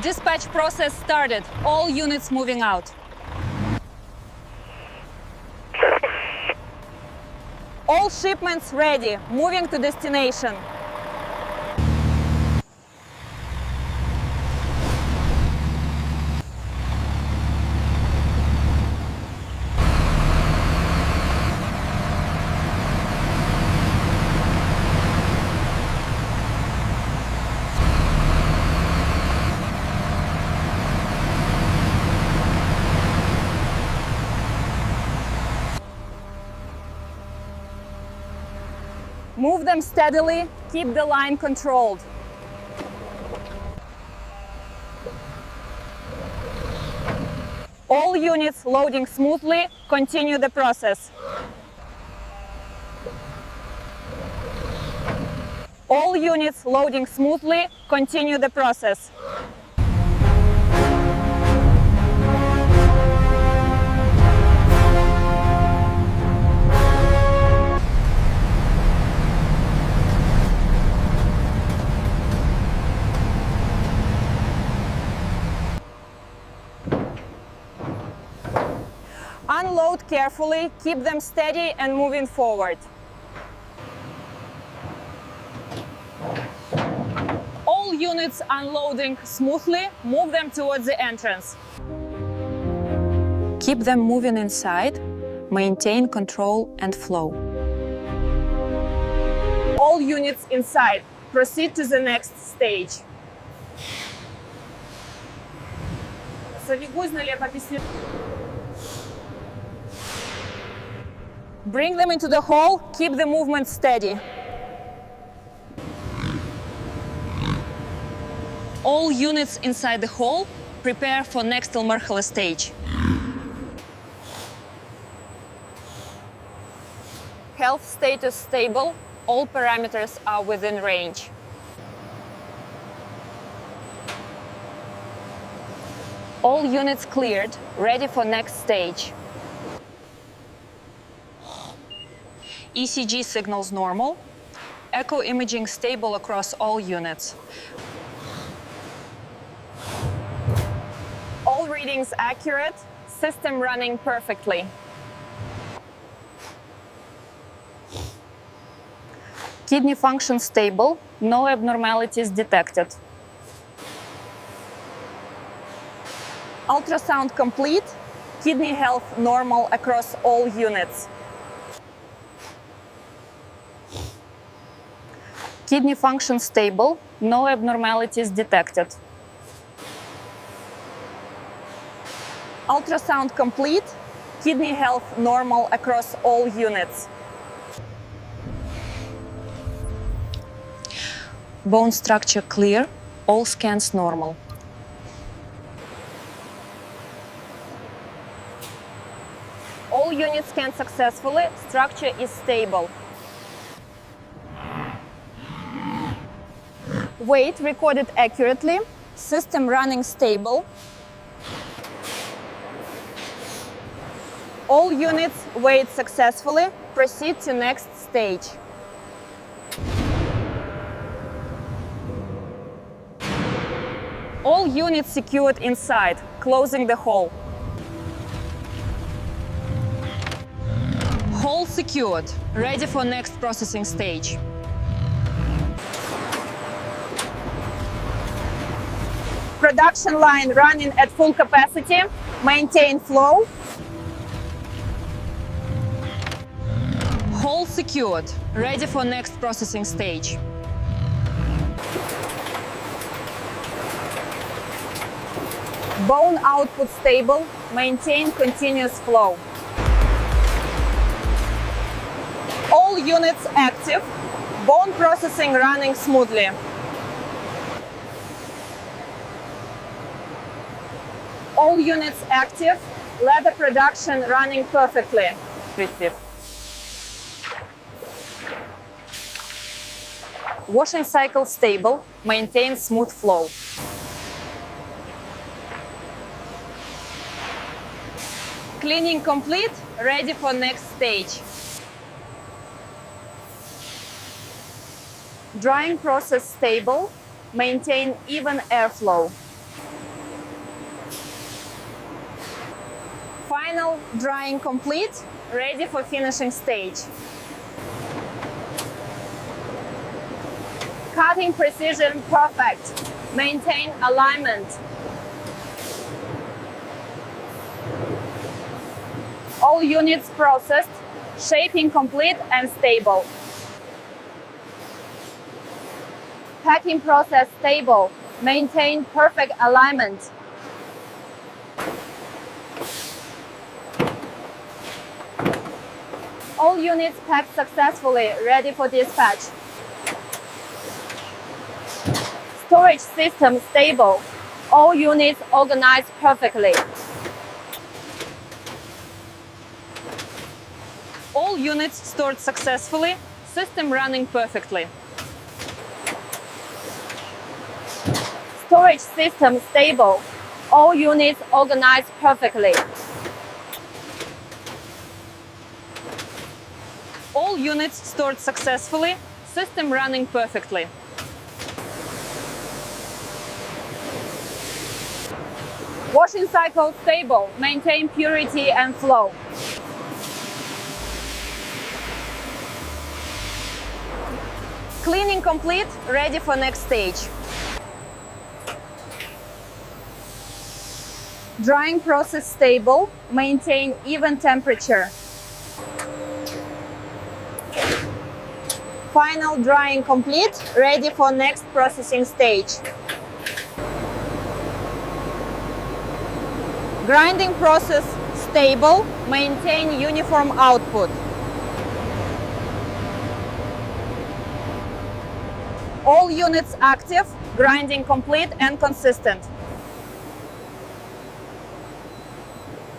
Dispatch process started. All units moving out. All shipments ready. Moving to destination. Move them steadily, keep the line controlled. All units loading smoothly, continue the process. All units loading smoothly, continue the process. Unload carefully, keep them steady and moving forward. All units unloading smoothly, move them towards the entrance. Keep them moving inside, maintain control and flow. All units inside, proceed to the next stage. Bring them into the hall, keep the movement steady. All units inside the hall, prepare for next المرحلة stage. Health status stable, all parameters are within range. All units cleared, ready for next stage. ECG signals normal. Echo imaging stable across all units. All readings accurate. System running perfectly. Kidney function stable. No abnormalities detected. Ultrasound complete. Kidney health normal across all units. Kidney function stable, no abnormalities detected. Ultrasound complete, kidney health normal across all units. Bone structure clear, all scans normal. All units scanned successfully, structure is stable. Weight recorded accurately, system running stable. All units weighed successfully, proceed to next stage. All units secured inside, closing the hall. Hall secured, ready for next processing stage. Production line running at full capacity, maintain flow. Hall secured, ready for next processing stage. Bone output stable, maintain continuous flow. All units active, bone processing running smoothly. All units active, leather production running perfectly. Washing cycle stable, maintain smooth flow. Cleaning complete, ready for next stage. Drying process stable, maintain even airflow. Final drying complete, ready for finishing stage. Cutting precision perfect. Maintain alignment. All units processed, shaping complete and stable. Packing process stable. Maintain perfect alignment. All units packed successfully, ready for dispatch. Storage system stable. All units organized perfectly. All units stored successfully, system running perfectly. Storage system stable. All units organized perfectly. All units stored successfully, system running perfectly. Washing cycle stable, maintain purity and flow. Cleaning complete, ready for next stage. Drying process stable, maintain even temperature. Final drying complete, ready for next processing stage. Grinding process stable, maintain uniform output. All units active, grinding complete and consistent.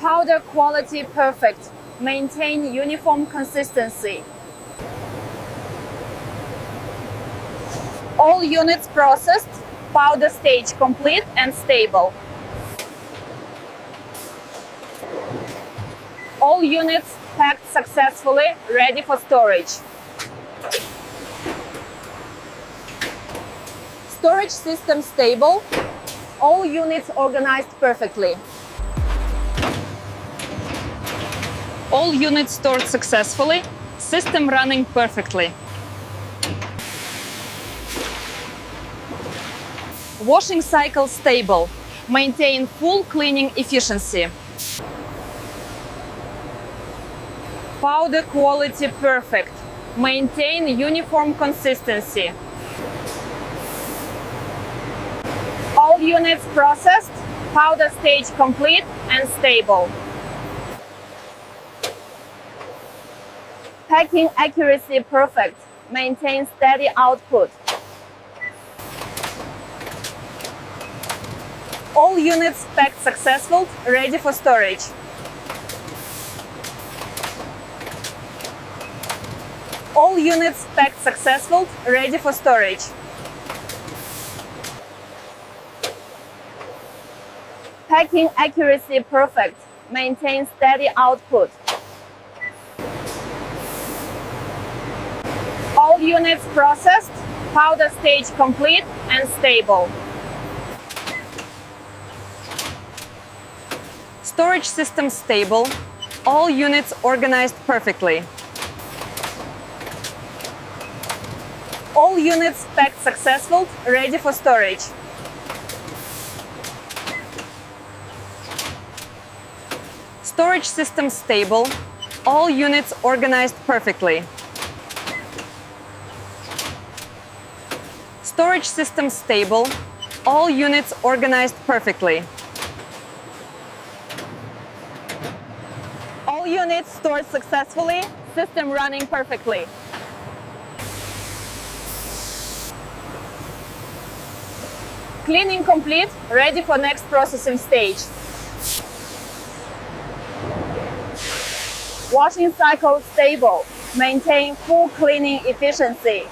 Powder quality perfect, maintain uniform consistency. All units processed, powder stage complete and stable. All units packed successfully, ready for storage. Storage system stable. All units organized perfectly. All units stored successfully, system running perfectly. Washing cycle stable. Maintain full cleaning efficiency. Powder quality perfect. Maintain uniform consistency. All units processed, powder stage complete and stable. Packing accuracy perfect. Maintain steady output. All units packed successful, ready for storage. All units packed successful, ready for storage. Packing accuracy perfect. Maintain steady output. All units processed, powder stage complete and stable. Storage system stable. All units organized perfectly. All units packed successful, ready for storage. Storage system stable. All units organized perfectly. Storage system stable. All units organized perfectly. All units stored successfully, system running perfectly. Cleaning complete, ready for next processing stage. Washing cycle stable, maintain full cleaning efficiency.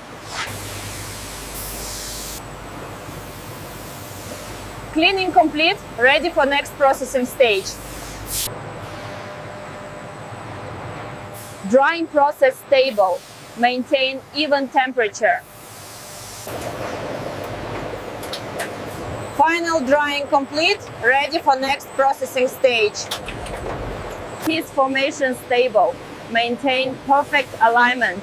Cleaning complete, ready for next processing stage. Drying process stable, maintain even temperature. Final drying complete, ready for next processing stage. Piece formation stable. Maintain perfect alignment.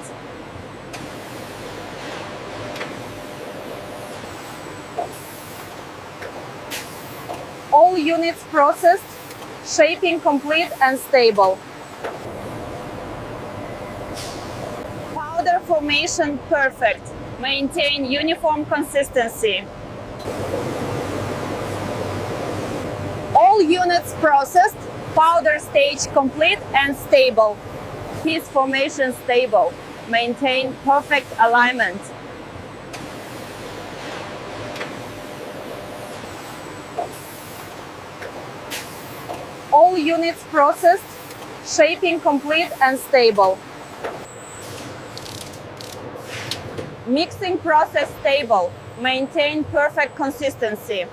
All units processed. Shaping complete and stable. Powder formation perfect. Maintain uniform consistency. All units processed. Powder stage complete and stable. Piece formation stable. Maintain perfect alignment. All units processed. Shaping complete and stable. Mixing process stable. Maintain perfect consistency.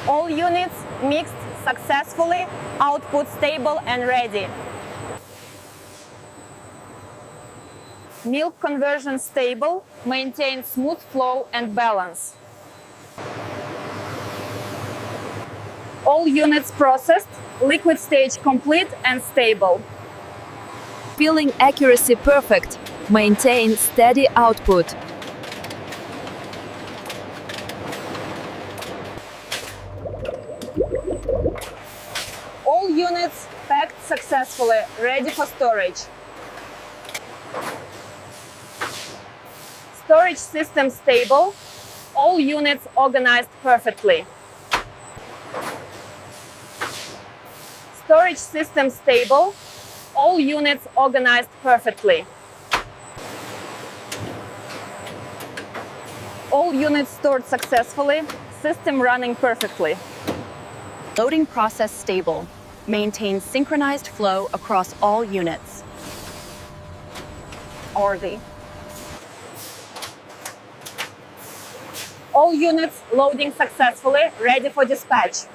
All units mixed successfully. Output stable and ready. Milk conversion stable. Maintain smooth flow and balance. All units processed. Liquid stage complete and stable. Filling accuracy perfect. Maintain steady output. All units packed successfully, ready for storage. Storage system stable. All units organized perfectly. Storage system stable. All units organized perfectly. All units stored successfully. System running perfectly. Loading process stable. Maintain synchronized flow across all units. Order. All units loading successfully, ready for dispatch.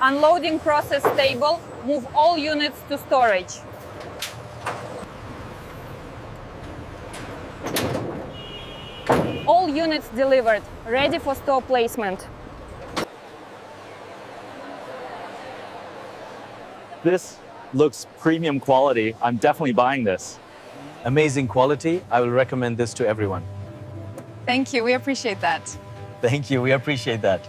Unloading process stable. Move all units to storage. All units delivered, ready for store placement. This looks premium quality. I'm definitely buying this. Amazing quality. I will recommend this to everyone. Thank you. We appreciate that. Thank you. We appreciate that.